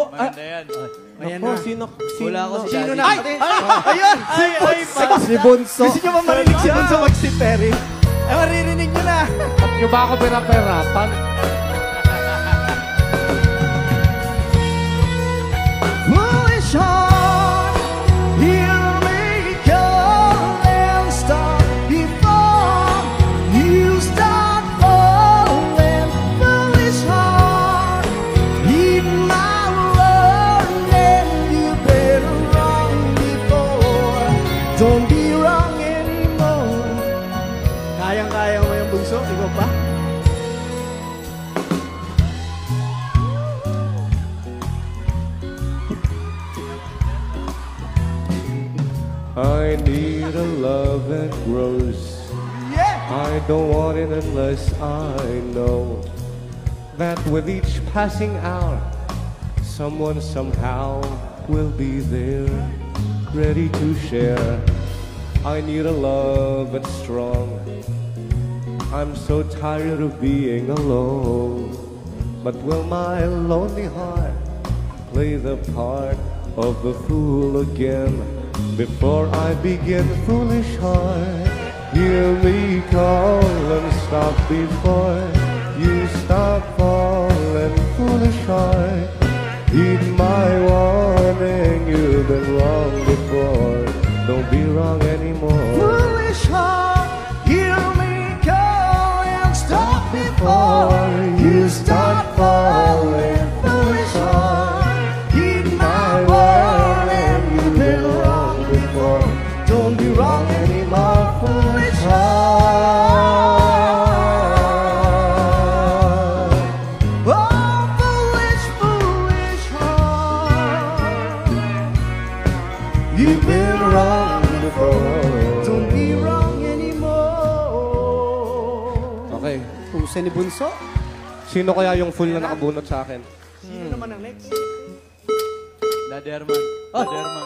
Maganda yan. Ayan na. Sino Sino na? na? Ayun! Si Bunso. Gusto nyo ba marinig si Bunso mag si Terry? Ay, maririnig nyo na. At nyo ba ako pinaperapan? Foolish heart, hear me call and stop before you start falling. Foolish heart, heed my warning. You've been wrong before. Don't be wrong anymore. Kayang-kaya mo yung Bunso? Ikaw pa? I need a love that grows. Yeah! I don't want it unless I know that with each passing hour, someone somehow will be there, ready to share. I need a love that's strong. I'm so tired of being alone. But will my lonely heart play the part of the fool again? Before I begin, foolish heart, hear me call and stop before you stop falling. Foolish heart, heed my warning. You've been wrong before, don't be wrong anymore. Foolish heart, hear me call and stop before you start falling. Foolish heart, heed my warning. You've been wrong before, don't be wrong anymore. Foolish heart, oh foolish, foolish heart, you've been wrong before, don't be wrong anymore. Okay, Pusa ni Bunso? sino kaya yung full na nakabunot sa akin? Sino naman ang next? Daddy Herman. Daddy Herman.